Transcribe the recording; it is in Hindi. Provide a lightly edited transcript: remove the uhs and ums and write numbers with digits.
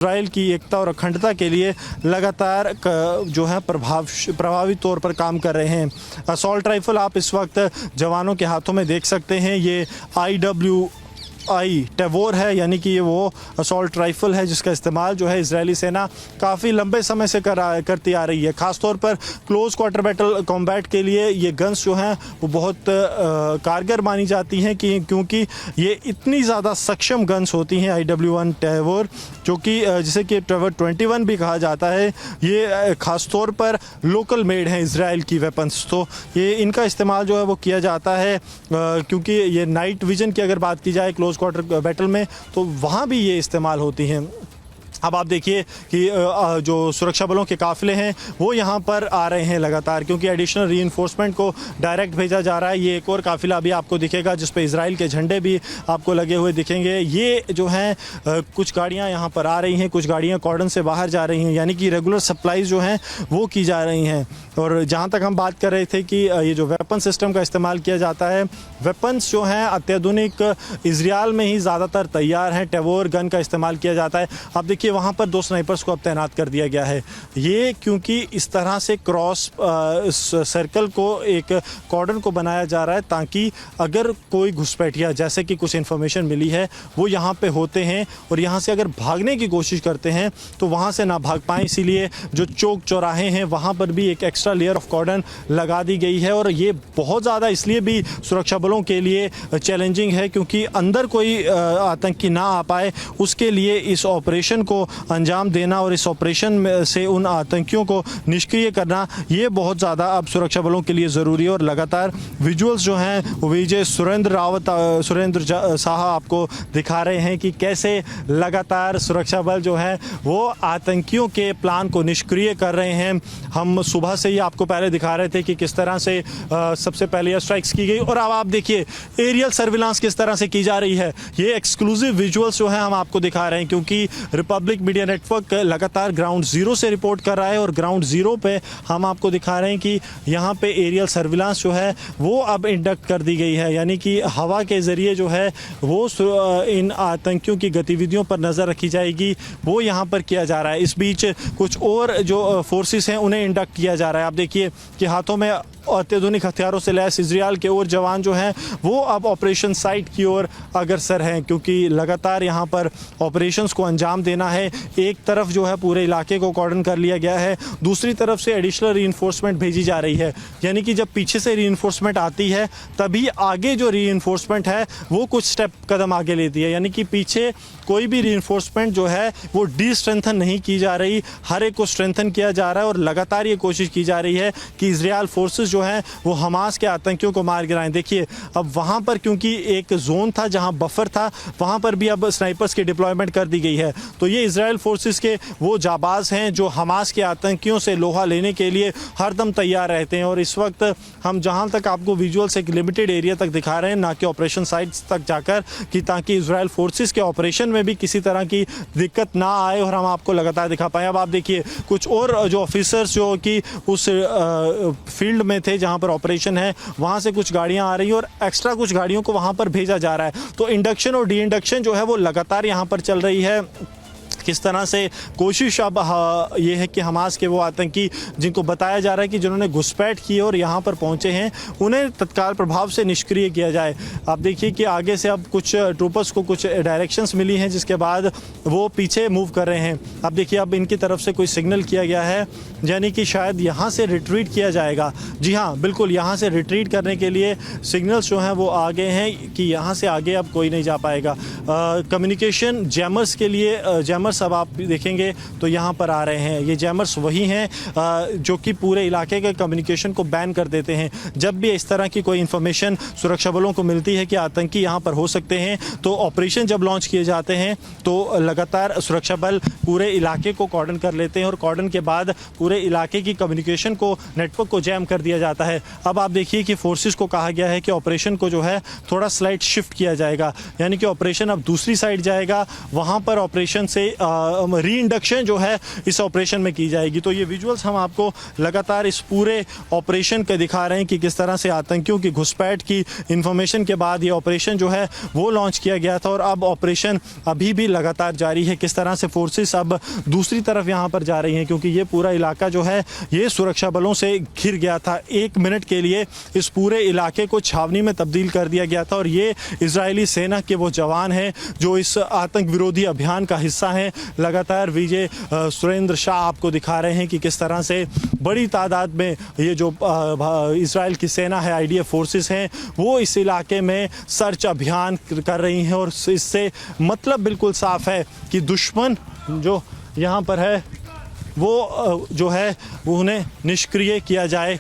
इजराइल की एकता और अखंडता के लिए लगातार जो है प्रभावी तौर पर काम कर रहे हैं। असॉल्ट राइफल आप इस वक्त जवानों के हाथों में देख सकते हैं। ये IWI टेवोर है, यानी कि ये वो असॉल्ट राइफल है जिसका इस्तेमाल जो है इजरायली सेना काफ़ी लंबे समय से करती आ रही है। ख़ासतौर पर क्लोज़ क्वार्टर बैटल कॉम्बैट के लिए ये गन्स जो हैं वो बहुत कारगर मानी जाती हैं क्योंकि ये इतनी ज़्यादा सक्षम गन्स होती हैं। IWI टेवोर जो कि जिसे कि टेवोर 21 भी कहा जाता है, ये ख़ासतौर पर लोकल मेड हैं इजराइल की वेपन्स। तो ये इनका इस्तेमाल जो है वो किया जाता है क्योंकि ये नाइट विजन की अगर बात की जाए क्लोज क्वार्टर बैटल में तो वहाँ भी ये इस्तेमाल होती हैं। अब आप देखिए कि जो सुरक्षा बलों के काफ़िले हैं वो यहाँ पर आ रहे हैं लगातार, क्योंकि एडिशनल रीइंफोर्समेंट को डायरेक्ट भेजा जा रहा है। ये एक और काफ़िला भी आपको दिखेगा जिस पे इजराइल के झंडे भी आपको लगे हुए दिखेंगे। ये जो हैं कुछ गाड़ियाँ यहाँ पर आ रही हैं, कुछ गाड़ियाँ कॉर्डन से बाहर जा रही हैं, यानी कि रेगुलर सप्लाईज जो हैं वो की जा रही हैं। और जहाँ तक हम बात कर रहे थे कि ये जो वेपन सिस्टम का इस्तेमाल किया जाता है, वेपन्स जो हैं अत्याधुनिक इजराइल में ही ज़्यादातर तैयार हैं। टेवोर गन का इस्तेमाल किया जाता है। आप देखिए वहाँ पर 2 स्नाइपर्स को अब तैनात कर दिया गया है। ये क्योंकि इस तरह से क्रॉस सर्कल को एक कॉर्डन को बनाया जा रहा है ताकि अगर कोई घुसपैठिया, जैसे कि कुछ इन्फॉर्मेशन मिली है, वो यहाँ पे होते हैं और यहाँ से अगर भागने की कोशिश करते हैं तो वहाँ से ना भाग पाएँ। इसीलिए जो चौक चौराहे हैं वहाँ पर भी एक एक्स्ट्रा लेयर ऑफ कॉर्डन लगा दी गई है। और ये बहुत ज़्यादा इसलिए भी सुरक्षा बलों के लिए चैलेंजिंग है क्योंकि अंदर कोई आतंकी ना आ पाए, उसके लिए इस ऑपरेशन को अंजाम देना और इस ऑपरेशन से उन आतंकियों को निष्क्रिय करना, ये बहुत ज़्यादा अब सुरक्षा बलों के लिए ज़रूरी है। और लगातार विजुअल्स जो हैं वो विजय सुरेंद्र साहा आपको दिखा रहे हैं कि कैसे लगातार सुरक्षा बल जो है वो आतंकियों के प्लान को निष्क्रिय कर रहे हैं। हम सुबह से ही आपको पहले दिखा रहे थे कि किस तरह से सबसे पहले एयर स्ट्राइक्स की गई और अब आप देखिए एरियल सर्विलांस किस तरह से की जा रही है। ये एक्सक्लूसिव विजुअल्स जो है हम आपको दिखा रहे हैं क्योंकि रिपब्लिक मीडिया नेटवर्क लगातार ग्राउंड ज़ीरो से रिपोर्ट कर रहा है और ग्राउंड ज़ीरो पे हम आपको दिखा रहे हैं कि यहाँ पे एरियल सर्विलांस जो है वो अब इंडक्ट कर दी गई है, यानी कि हवा के ज़रिए जो है वो इन आतंकियों की गतिविधियों पर नज़र रखी जाएगी, वो यहाँ पर किया जा रहा है। इस बीच कुछ और जो फोर्सेस हैं उन्हें इंडक्ट किया जा रहा है। आप देखिए कि हाथों में अत्याधुनिक हथियारों से लैस इजराइल के और जवान जो हैं वो अब ऑपरेशन साइट की ओर अग्रसर हैं क्योंकि लगातार यहाँ पर ऑपरेशंस को अंजाम देना है। एक तरफ जो है पूरे इलाके को कॉर्डन कर लिया गया है, दूसरी तरफ से एडिशनल रीइंफोर्समेंट भेजी जा रही है, यानी कि जब पीछे से रीइंफोर्समेंट आती है तभी आगे जो रीइंफोर्समेंट है वो कुछ कदम आगे लेती है, यानी कि पीछे कोई भी रीइंफोर्समेंट जो है वो डी स्ट्रेंथन नहीं की जा रही, हर एक को स्ट्रेंथन किया जा रहा है। और लगातार ये कोशिश की जा रही है कि इजराइल फोर्सेस जो हैं वो हमास के आतंकियों को मार गिराएं। देखिए अब वहाँ पर क्योंकि एक जोन था जहाँ बफर था, वहाँ पर भी अब स्नाइपर्स की डिप्लॉयमेंट कर दी गई है। तो ये इजराइल फोर्सेस के वो जाबाज हैं जो हमास के आतंकियों से लोहा लेने के लिए हरदम तैयार रहते हैं। और इस वक्त हम जहाँ तक आपको विजुअल्स एक लिमिटेड एरिया तक दिखा रहे हैं, ना कि ऑपरेशन साइट्स तक जाकर, कि ताकि इजराइल फोर्सेस के ऑपरेशन में भी किसी तरह की दिक्कत ना आए और हम आपको लगातार दिखा पाएँ। अब आप देखिए कुछ और जो ऑफिसर्स जो कि उस फील्ड में थे जहाँ पर ऑपरेशन है, वहाँ से कुछ गाड़ियाँ आ रही हैं और एक्स्ट्रा कुछ गाड़ियों को वहाँ पर भेजा जा रहा है। तो इंडक्शन और डी इंडक्शन जो है वो लगातार यहाँ पर चल रही है। किस तरह से कोशिश अब ये है कि हमास के वो आतंकी जिनको बताया जा रहा है कि जिन्होंने घुसपैठ की और यहाँ पर पहुँचे हैं, उन्हें तत्काल प्रभाव से निष्क्रिय किया जाए। आप देखिए कि आगे से अब कुछ ट्रूपर्स को कुछ डायरेक्शंस मिली हैं जिसके बाद वो पीछे मूव कर रहे हैं। अब देखिए अब इनकी तरफ से कोई सिग्नल किया गया है, यानी कि शायद यहाँ से रिट्रीट किया जाएगा। जी हाँ, बिल्कुल यहाँ से रिट्रीट करने के लिए सिग्नल्स जो हैं वो आ गए हैं कि यहाँ से आगे अब कोई नहीं जा पाएगा। कम्युनिकेशन जैमर्स के लिए जैमर्स अब आप देखेंगे तो यहाँ पर आ रहे हैं। ये जैमर्स वही हैं जो कि पूरे इलाके के कम्युनिकेशन को बैन कर देते हैं। जब भी इस तरह की कोई इन्फॉर्मेशन सुरक्षा बलों को मिलती है कि आतंकी यहाँ पर हो सकते हैं, तो ऑपरेशन जब लॉन्च किए जाते हैं तो लगातार सुरक्षा बल पूरे इलाके को कॉर्डन कर लेते हैं और कॉर्डन के बाद पूरे इलाके की कम्युनिकेशन को, नेटवर्क को जैम कर दिया जाता है। अब आप देखिए कि फोर्सेस को कहा गया है कि ऑपरेशन को जो है थोड़ा स्लाइड शिफ्ट किया जाएगा, यानी कि ऑपरेशन अब दूसरी साइड जाएगा। वहाँ पर ऑपरेशन से री इंडक्शन जो है इस ऑपरेशन में की जाएगी। तो ये विजुअल्स हम आपको लगातार इस पूरे ऑपरेशन के दिखा रहे हैं कि किस तरह से आतंकियों की घुसपैठ की इंफॉर्मेशन के बाद ये ऑपरेशन जो है वो लॉन्च किया गया था और अब ऑपरेशन अभी भी लगातार जारी है। किस तरह से फोर्सेस अब दूसरी तरफ यहाँ पर जा रही हैं, क्योंकि ये पूरा इलाका जो है ये सुरक्षा बलों से घिर गया था। 1 मिनट के लिए इस पूरे इलाके को छावनी में तब्दील कर दिया गया था और ये इजरायली सेना के वो जवान हैं जो इस आतंक विरोधी अभियान का हिस्सा हैं। लगातार विजय सुरेंद्र शाह आपको दिखा रहे हैं कि किस तरह से बड़ी तादाद में ये जो इजराइल की सेना है, IDF फोर्सेस हैं, वो इस इलाके में सर्च अभियान कर रही हैं। और इससे मतलब बिल्कुल साफ है कि दुश्मन जो यहाँ पर है वो जो है वो उन्हें निष्क्रिय किया जाए